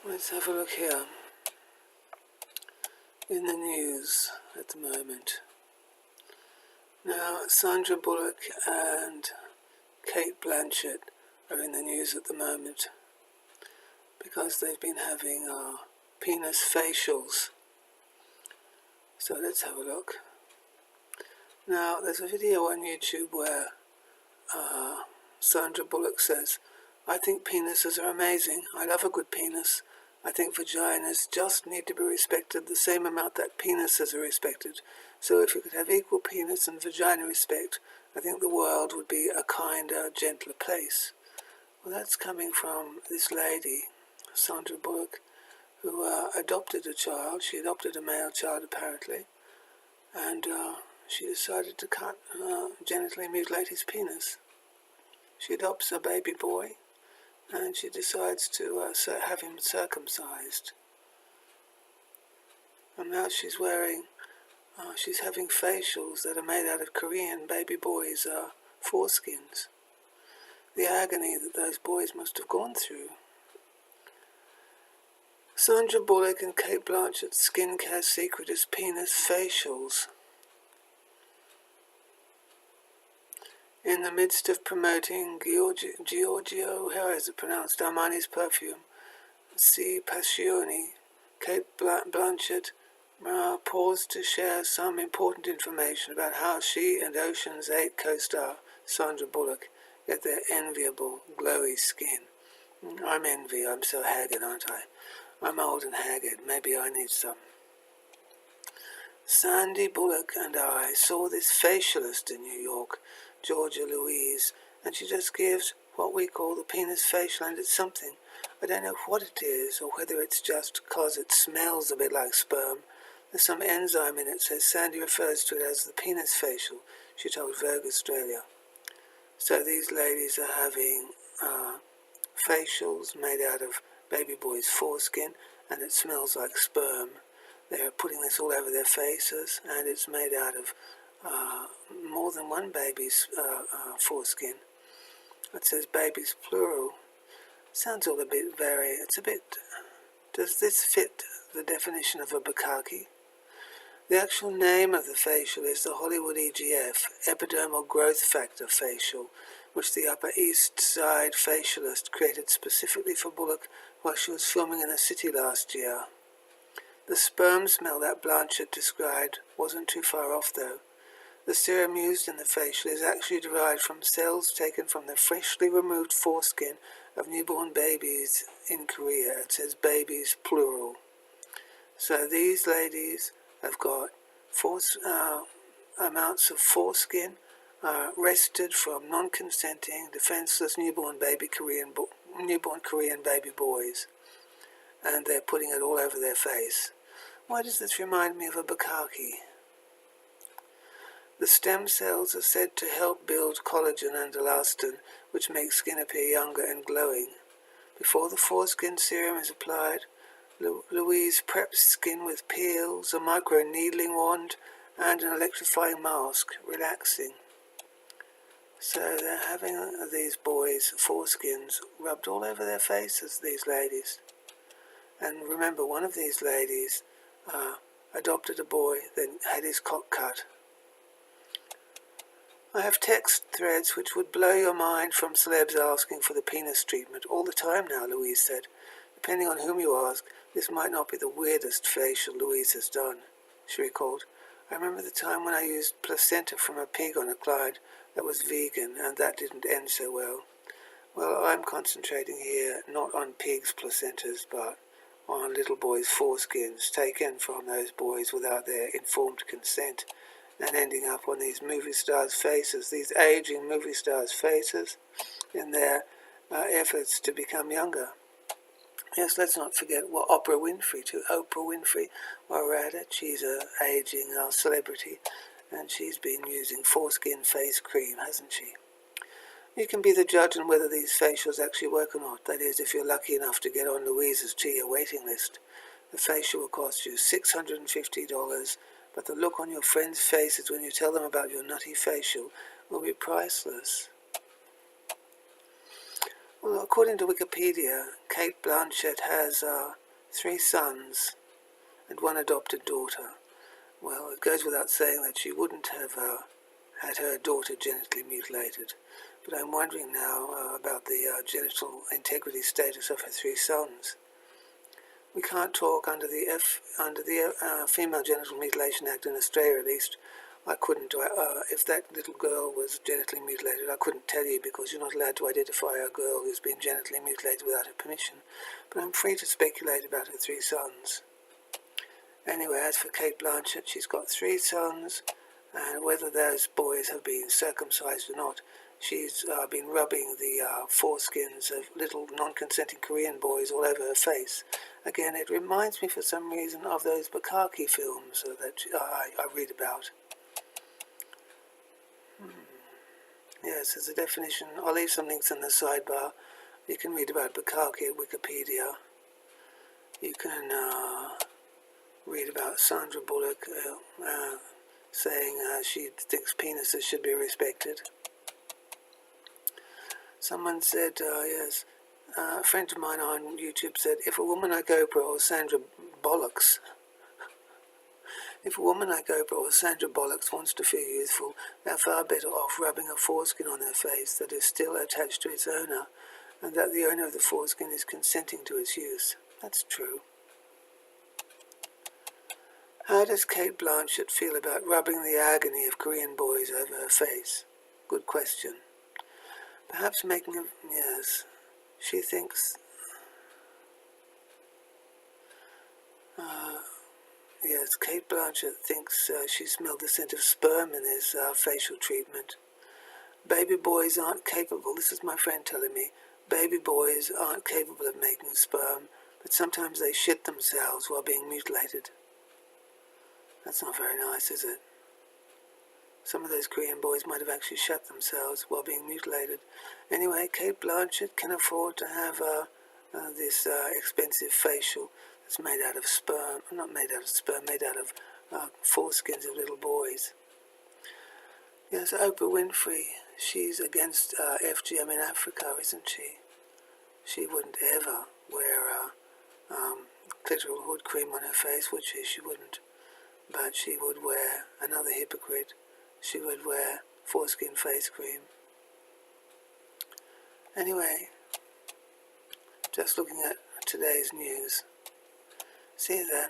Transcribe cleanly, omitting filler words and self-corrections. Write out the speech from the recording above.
Let's have a look here. In the news at the moment. Now, Sandra Bullock and Cate Blanchett are in the news at the moment because they've been having penis facials. So let's have a look. Now, there's a video on YouTube where Sandra Bullock says, "I think penises are amazing. I love a good penis. I think vaginas just need to be respected the same amount that penises are respected. So if we could have equal penis and vagina respect, I think the world would be a kinder, gentler place." Well, that's coming from this lady, Sandra Bullock, who adopted a child. She adopted a male child, apparently, and she decided to genitally mutilate his penis. She adopts a baby boy, and she decides to have him circumcised. And now she's she's having facials that are made out of Korean baby boys' foreskins. The agony that those boys must have gone through. Sandra Bullock and Cate Blanchett's skincare secret is penis facials. In the midst of promoting Giorgio, how is it pronounced, Armani's perfume, Si Passioni, Cate Blanchett paused to share some important information about how she and Ocean's 8 co-star Sandra Bullock get their enviable, glowy skin. I'm envy, I'm so haggard, aren't I? I'm old and haggard, maybe I need some. Sandy Bullock and I saw this facialist in New York, Georgia Louise, and she just gives what we call the penis facial, and it's something. I don't know what it is, or whether it's just because it smells a bit like sperm. There's some enzyme in it, so Sandy refers to it as the penis facial, she told Vogue Australia. So these ladies are having facials made out of baby boys' foreskin, and it smells like sperm. They're putting this all over their faces, and it's made out of more than one baby's foreskin. It says babies plural. Sounds all a bit does this fit the definition of a Bukkake? The actual name of the facial is the Hollywood EGF, Epidermal Growth Factor Facial, which the Upper East Side facialist created specifically for Bullock while she was filming in the city last year. The sperm smell that Blanchett described wasn't too far off, though. The serum used in the facial is actually derived from cells taken from the freshly removed foreskin of newborn babies in Korea. It says babies plural. So these ladies have got amounts of foreskin wrested from non-consenting, defenceless newborn Korean baby boys, and they're putting it all over their face. Why does this remind me of a Bukkake? The stem cells are said to help build collagen and elastin, which makes skin appear younger and glowing. Before the foreskin serum is applied, Louise preps skin with peels, a micro-needling wand, and an electrifying mask, relaxing. So they're having these boys' foreskins rubbed all over their faces, these ladies. And remember, one of these ladies adopted a boy, then had his cock cut. I have text threads which would blow your mind from celebs asking for the penis treatment all the time now, Louise said. Depending on whom you ask, this might not be the weirdest facial Louise has done, she recalled. I remember the time when I used placenta from a pig on a client that was vegan, and that didn't end so well. Well, I'm concentrating here not on pigs' placentas, but on little boys' foreskins taken from those boys without their informed consent, and ending up on these movie stars' faces, these aging movie stars' faces, in their efforts to become younger. Yes, let's not forget Oprah Winfrey, while we're at it. She's an aging celebrity, and she's been using foreskin face cream, hasn't she? You can be the judge on whether these facials actually work or not. That is, if you're lucky enough to get on Louise's Chia waiting list. The facial will cost you $650, but the look on your friends' faces when you tell them about your nutty facial will be priceless. Well, according to Wikipedia, Cate Blanchett has 3 sons and 1 adopted daughter. Well, it goes without saying that she wouldn't have had her daughter genitally mutilated. But I'm wondering now about the genital integrity status of her 3 sons. We can't talk under the Female Genital Mutilation Act in Australia, at least. I couldn't, if that little girl was genitally mutilated, I couldn't tell you because you're not allowed to identify a girl who's been genitally mutilated without her permission. But I'm free to speculate about her 3 sons. Anyway, as for Cate Blanchett, she's got 3 sons, and whether those boys have been circumcised or not, she's been rubbing the foreskins of little non-consenting Korean boys all over her face. Again, it reminds me for some reason of those Bukkake films that I read about. Yes, as a definition, I'll leave some links in the sidebar. You can read about Bukkake at Wikipedia. You can read about Sandra Bullock saying she thinks penises should be respected. Someone said, yes, a friend of mine on YouTube said, if a woman like Oprah or Sandra Bullock wants to feel youthful, they're far better off rubbing a foreskin on their face that is still attached to its owner, and that the owner of the foreskin is consenting to its use. That's true. How does Cate Blanchett feel about rubbing the agony of Korean boys over her face? Good question. Perhaps making a... yes, she thinks... yes, Cate Blanchett thinks she smelled the scent of sperm in his facial treatment. Baby boys aren't capable, this is my friend telling me, baby boys aren't capable of making sperm, but sometimes they shit themselves while being mutilated. That's not very nice, is it? Some of those Korean boys might have actually shut themselves while being mutilated. Anyway, Cate Blanchett can afford to have this expensive facial that's made out of sperm. Not made out of sperm, made out of foreskins of little boys. Yes, Oprah Winfrey, she's against FGM in Africa, isn't she? She wouldn't ever wear clitoral hood cream on her face, would she? She wouldn't. But she would wear, another hypocrite, she would wear foreskin face cream. Anyway, just looking at today's news. See you then.